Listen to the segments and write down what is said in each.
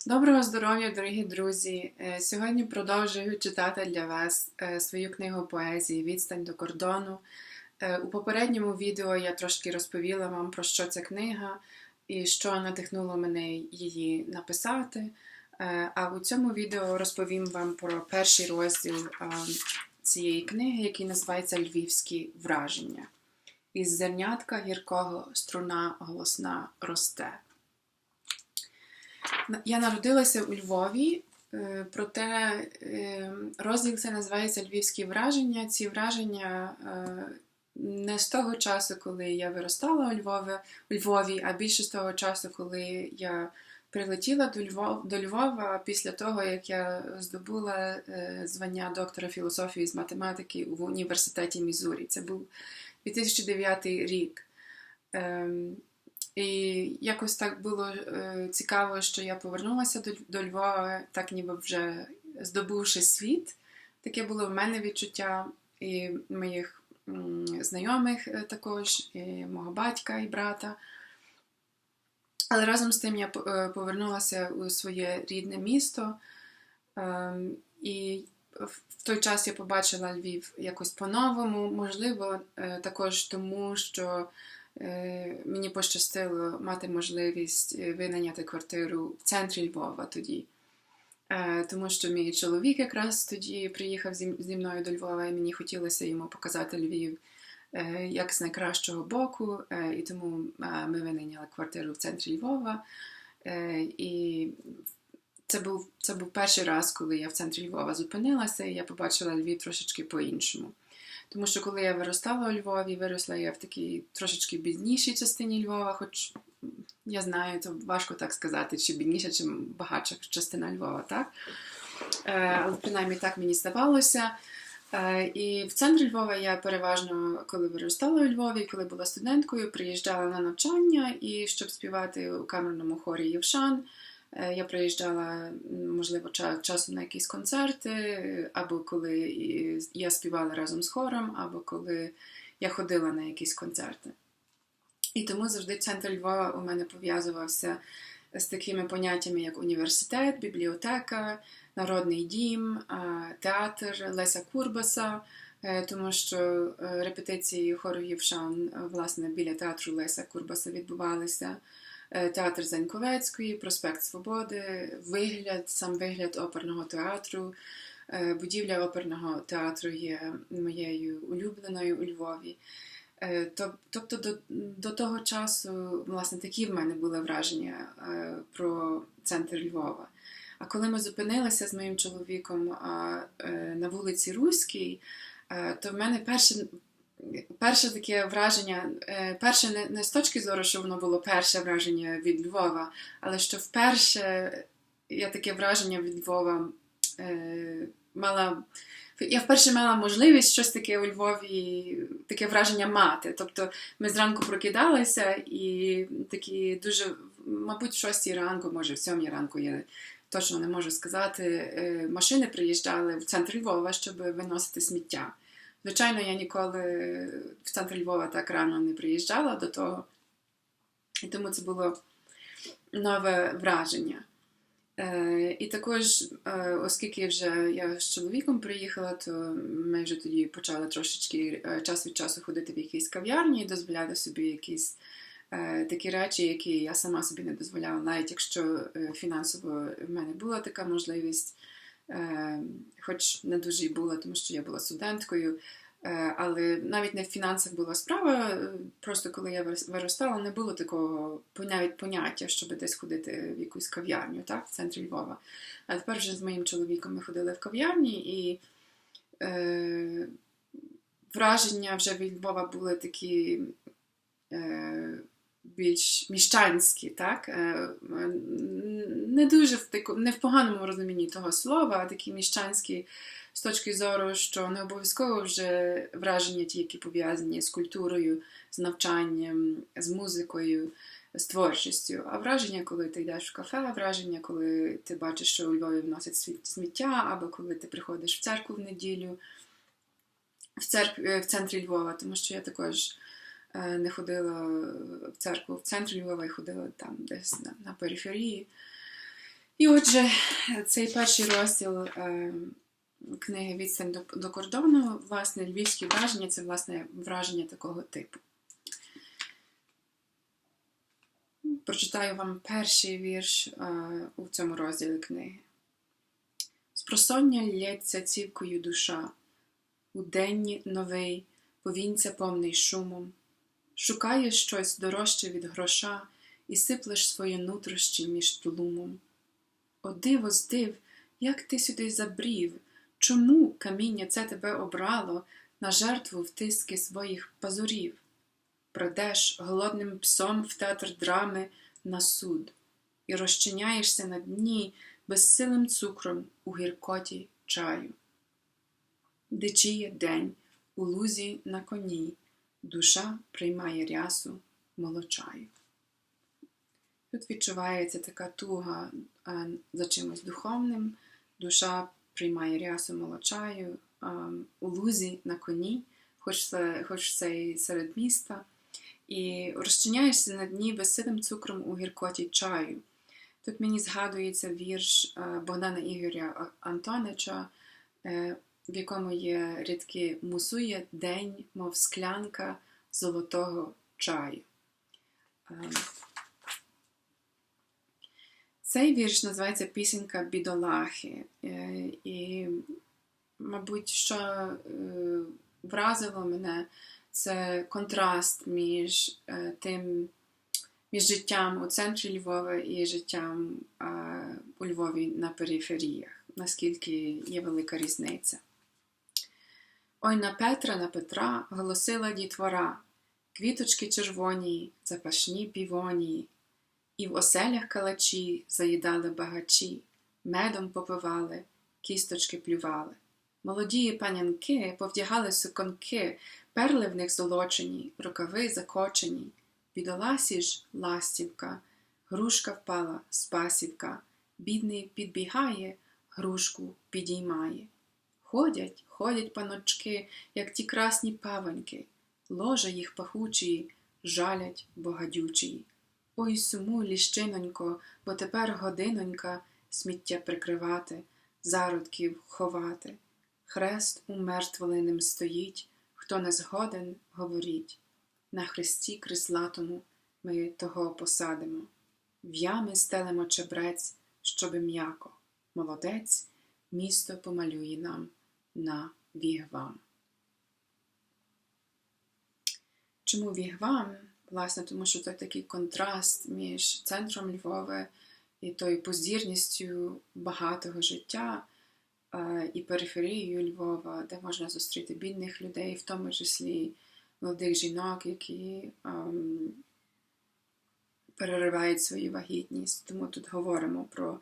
Доброго здоров'я, дорогі друзі! Сьогодні продовжую читати для вас свою книгу поезії «Відстань до кордону». У попередньому відео я трошки розповіла вам, про що ця книга і що надихнуло мене її написати. А у цьому відео розповім вам про перший розділ цієї книги, який називається «Львівські враження». Із зернятка гіркого струна голосна росте. Я народилася у Львові, проте розділ це називається «Львівські враження». Ці враження не з того часу, коли я виростала у Львові, а більше з того часу, коли я прилетіла до Львова після того, як я здобула звання доктора філософії з математики в університеті Мізурі. Це був 2009 рік. І якось так було цікаво, що я повернулася до Львова, так ніби вже здобувши світ. Таке було в мене відчуття і моїх знайомих також, і мого батька і брата. Але разом з тим я повернулася у своє рідне місто. І в той час я побачила Львів якось по-новому, можливо, також тому, що мені пощастило мати можливість винайняти квартиру в центрі Львова тоді. Тому що мій чоловік якраз тоді приїхав зі мною до Львова, і мені хотілося йому показати Львів як з найкращого боку. І тому ми винайняли квартиру в центрі Львова. І це був перший раз, коли я в центрі Львова зупинилася, і я побачила Львів трошечки по-іншому. Тому що коли я виростала у Львові, виросла я в такій трошечки біднішій частині Львова, хоч я знаю, то важко так сказати, чи бідніша, чи багатша частина Львова, так? Але принаймні так мені здавалося. І в центрі Львова я переважно, коли виростала у Львові, коли була студенткою, приїжджала на навчання, і щоб співати у камерному хорі «Євшан», я приїжджала, можливо, часом на якісь концерти, або коли я співала разом з хором, або коли я ходила на якісь концерти. І тому завжди центр Львова у мене пов'язувався з такими поняттями, як університет, бібліотека, народний дім, театр Леся Курбаса, тому що репетиції хору «Євшан», власне, біля театру Леся Курбаса відбувалися. Театр Заньковецької, проспект Свободи, сам вигляд оперного театру. Будівля оперного театру є моєю улюбленою у Львові. Тобто до того часу, власне, такі в мене були враження про центр Львова. А коли ми зупинилися з моїм чоловіком на вулиці Руській, то в мене перше таке враження, перше не з точки зору, що воно було перше враження від Львова, але що вперше я таке враження від Львова я вперше мала можливість щось таке у Львові, таке враження мати. Тобто ми зранку прокидалися і такі дуже, мабуть, в 6 ранку, може в 7 ранку, я точно не можу сказати, машини приїжджали в центр Львова, щоб виносити сміття. Звичайно, я ніколи в центр Львова так рано не приїжджала до того, і тому це було нове враження. І також, оскільки вже я з чоловіком приїхала, то ми вже тоді почали трошечки час від часу ходити в якісь кав'ярні і дозволяти собі якісь такі речі, які я сама собі не дозволяла, навіть якщо фінансово в мене була така можливість, хоч не дуже й була, тому що я була студенткою, але навіть не в фінансах була справа, просто коли я виростала, не було такого навіть поняття, щоб десь ходити в якусь кав'ярню, так, в центрі Львова. А тепер вже з моїм чоловіком ми ходили в кав'ярні, і враження вже від Львова були такі більш міщанські, так? Не дуже не в поганому розумінні того слова, а такі міщанські з точки зору, що не обов'язково вже враження ті, які пов'язані з культурою, з навчанням, з музикою, з А враження, коли ти йдеш в кафе, враження, коли ти бачиш, що у Львові вносять сміття, або коли ти приходиш в церкву в неділю, в центрі Львова, тому що я також не ходила в церкву в центрі Львова, я ходила там десь на периферії. І отже, цей перший розділ книги «Відстань до кордону», власне, львівські враження – це, власне, враження такого типу. Прочитаю вам перший вірш у цьому розділі книги. «Спросоння лється цівкою душа, у денні новий, повінця повний шумом. Шукаєш щось дорожче від гроша і сиплеш свої нутрощі між тлумом. О диво здив, як ти сюди забрів, чому каміння це тебе обрало на жертву в тиски своїх пазурів? Придеш голодним псом в театр драми на суд і розчиняєшся на дні безсилим цукром у гіркоті чаю. Дичіє день у лузі на коні, душа приймає рясу молочаю». Тут відчувається така туга за чимось духовним, душа приймає рясу молочаю, у лузі на коні, хоч це і серед міста, і розчиняєшся на дні безсилим цукром у гіркоті чаю. Тут мені згадується вірш Богдана Ігоря Антонича, в якому є рядки «Мусує день, мов склянка золотого чаю». Цей вірш називається «Пісенька бідолахи». І, мабуть, що вразило мене, це контраст між життям у центрі Львова і життям у Львові на периферіях, наскільки є велика різниця. «Ой на Петра голосила дітвора, квіточки червоні, запашні півонії, і в оселях калачі заїдали багачі, медом попивали, кісточки плювали. Молодії панянки повдягали суконки, перли в них золочені, рукави закочені. Бідоласі ж ластівка, грушка впала з пасівка, бідний підбігає, грушку підіймає. Ходять паночки, як ті красні павоньки, ложа їх пахучі, жалять богадючі. Ой, сумуй, ліщинонько, бо тепер годинонька сміття прикривати, зародків ховати. Хрест умертвленим стоїть, хто не згоден, говоріть. На хресті крислатому ми того посадимо. В ями стелимо чебрець, щоби м'яко. Молодець місто помалює нам на вігвам». Чому вігвам? Власне, тому що це такий контраст між центром Львова і тою позірністю багатого життя і периферією Львова, де можна зустріти бідних людей, в тому числі молодих жінок, які переривають свою вагітність. Тому тут говоримо про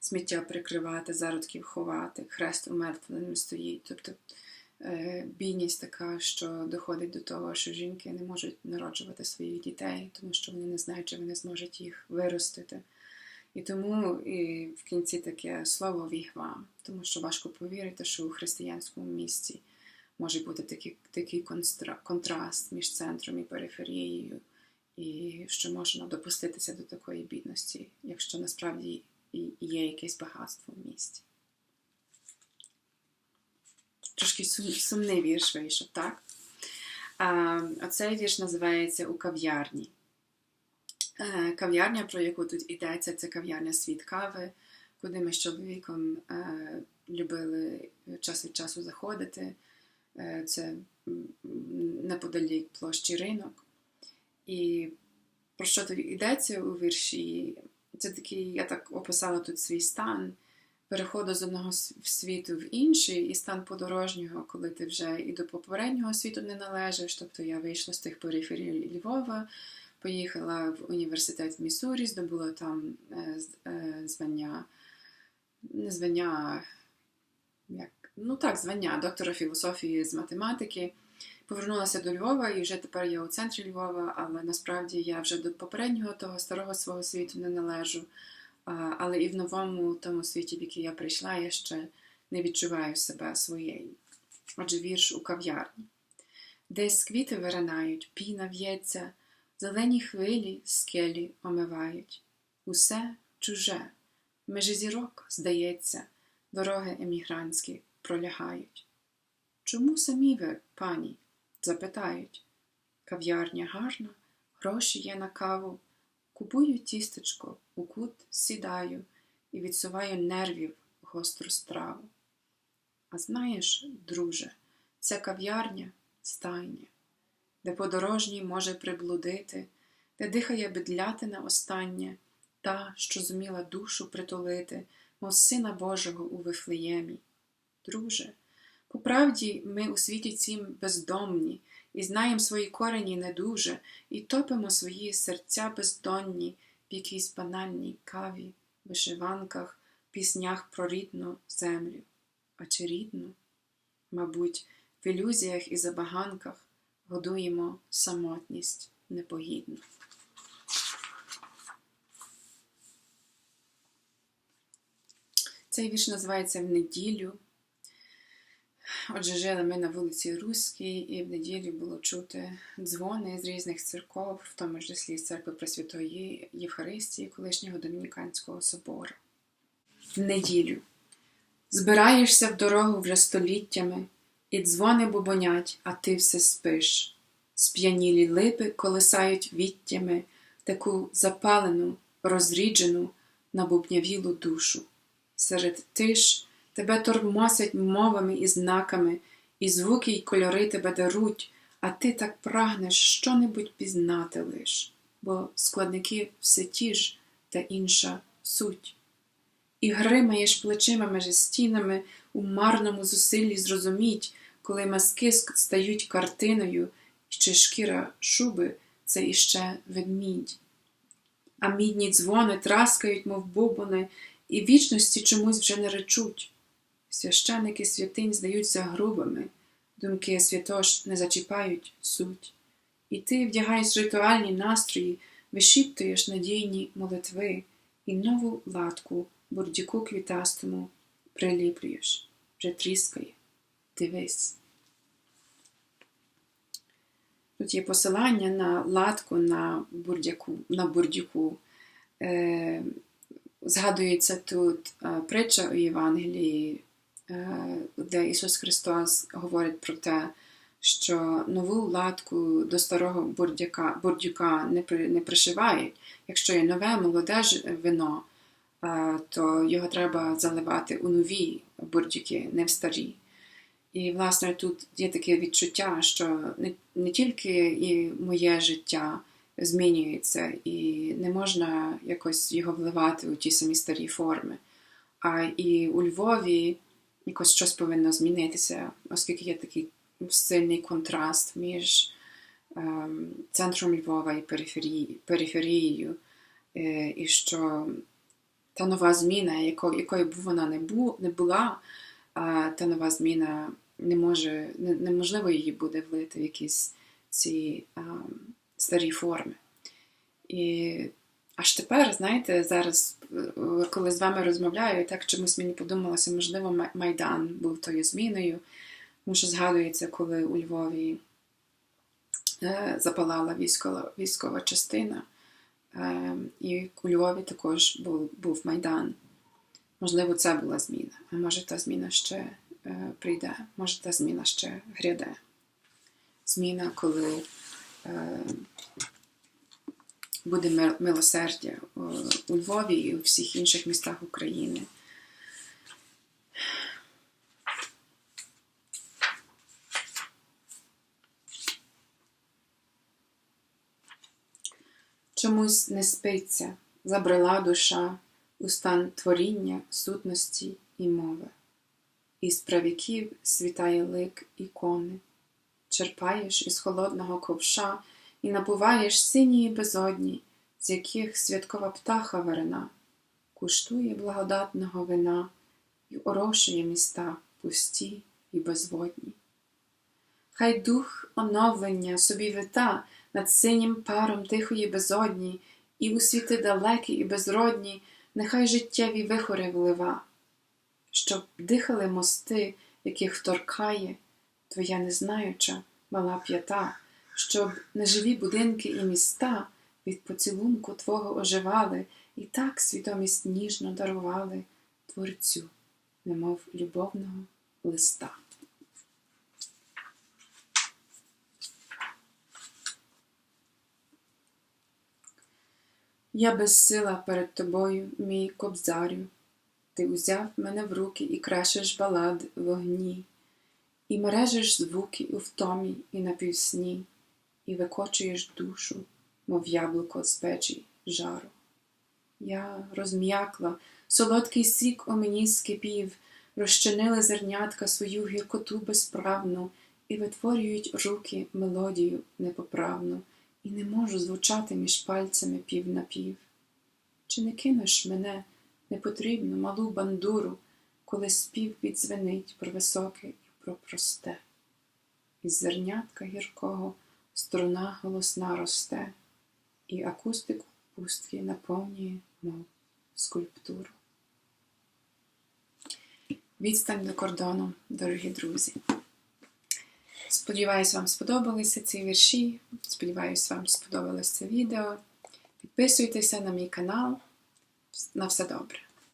сміття прикривати, зародків ховати, хрест умертвленим стоїть. Тобто бідність така, що доходить до того, що жінки не можуть народжувати своїх дітей, тому що вони не знають, чи вони зможуть їх виростити. І тому і в кінці таке слово «вігва», тому що важко повірити, що у християнському місті може бути такий контраст між центром і периферією, і що можна допуститися до такої бідності, якщо насправді є якесь багатство в місті. Трошки сумний вірш вийшов, так? Оцей вірш називається «У кав'ярні». Кав'ярня, про яку тут йдеться, це кав'ярня «Світ кави», куди ми з чоловіком любили час від часу заходити. Це неподалік площі Ринок. І про що тут йдеться у вірші? Це такий, я так описала тут свій стан переходу з одного світу в інший, і стан подорожнього, коли ти вже і до попереднього світу не належиш. Тобто я вийшла з тих периферій Львова, поїхала в університет в Міссурі, здобула там звання доктора філософії з математики. Повернулася до Львова, і вже тепер я у центрі Львова, але насправді я вже до попереднього того старого свого світу не належу. Але і в новому тому світі, в який я прийшла, я ще не відчуваю себе своєю. Отже, вірш «У кав'ярні». Десь квіти виринають, піна в'ється, зелені хвилі скелі омивають. Усе чуже. межі зірок, здається, дороги емігрантські пролягають. Чому самі ви, пані? Запитають. Кав'ярня гарна, гроші є на каву. Купую тістечко, у кут сідаю і відсуваю нервів гостру страву. А знаєш, друже, ця кав'ярня – стайня, де подорожній може приблудити, де дихає бедлятина остання, та, що зуміла душу притулити, мов Сина Божого у Вифлеємі. Друже, по правді ми у світі цім бездомні, і знаєм свої корені не дуже, і топимо свої серця бездонні в якійсь банальній каві, вишиванках, піснях про рідну землю. А чи рідну? Мабуть, в ілюзіях і забаганках годуємо самотність непогідну. Цей вірш називається «В неділю». Отже, жили ми на вулиці Руській, і в неділю було чути дзвони з різних церков, в тому числі з церкви Пресвятої Євхаристії, колишнього Домініканського собору. В неділю. Збираєшся в дорогу вже століттями, і дзвони бубонять, а ти все спиш. Сп'янілі липи колисають віттями таку запалену, розріджену, набубнявілу душу. Серед тиш тебе тормосять мовами і знаками, і звуки й кольори тебе даруть, а ти так прагнеш що-небудь пізнати лиш, бо складники все ті ж, та інша суть. І гримаєш плечима межі стінами у марному зусиллі зрозуміть, коли маски стають картиною, чи шкіра шуби – це іще ведмідь. А мідні дзвони траскають, мов бубони, і вічності чомусь вже не речуть. Священики святинь здаються грубими, думки святош не зачіпають суть. І ти вдягаєш ритуальні настрої, вишіптуєш надійні молитви і нову латку бурдюку квітастому приліплюєш. Вже тріскає. Дивись. Тут є посилання на латку на бурдюку. Згадується тут притча у Євангелії, де Ісус Христос говорить про те, що нову латку до старого бурдюка не пришивають. Якщо є нове, молоде вино, то його треба заливати у нові бурдюки, не в старі. І, власне, тут є таке відчуття, що не тільки і моє життя змінюється, і не можна якось його вливати у ті самі старі форми, а і у Львові якось щось повинно змінитися, оскільки є такий сильний контраст між центром Львова і периферією, і що та нова зміна, якою б вона не була, та нова зміна неможливо її буде влити в якісь ці старі форми. І аж тепер, знаєте, зараз, коли з вами розмовляю, так чомусь мені подумалося, можливо, Майдан був тою зміною, тому що згадується, коли у Львові запалала військова частина, і у Львові також був Майдан. Можливо, це була зміна, а може та зміна ще прийде, може та зміна ще гряде. Зміна, коли буде милосердя у Львові і у всіх інших містах України. Чомусь не спиться, забрела душа у стан творіння, сутності і мови. Із правіків світає лик ікони. Черпаєш із холодного ковша і набуваєш синії безодні, з яких святкова птаха верена, куштує благодатного вина й орошує міста пусті і безводні. Хай дух оновлення собі вита над синім паром тихої безодні, і у світи далекі і безродні нехай життєві вихори влива, щоб дихали мости, яких торкає твоя незнаюча мала п'ята, щоб неживі будинки і міста від поцілунку твого оживали І так свідомість ніжно дарували Творцю, немов любовного листа. Я безсила перед тобою, мій кобзарю, ти узяв мене в руки і крашиш балад в огні, і мережиш звуки у втомі і напівсні, і викочуєш душу, мов яблуко з печі жару. Я розм'якла, солодкий сік у мені скипів, розчинили зернятка свою гіркоту безправну, і витворюють руки мелодію непоправну, і не можу звучати між пальцями пів на пів. Чи не кинеш мене, непотрібну малу бандуру, коли спів підзвенить про високе і про просте? Із зернятка гіркого струна голосна росте, і акустику пустки наповнює, мов скульптуру. Відстань до кордону, дорогі друзі. Сподіваюсь, вам сподобалися ці вірші. Сподіваюсь, вам сподобалось це відео. Підписуйтеся на мій канал. На все добре.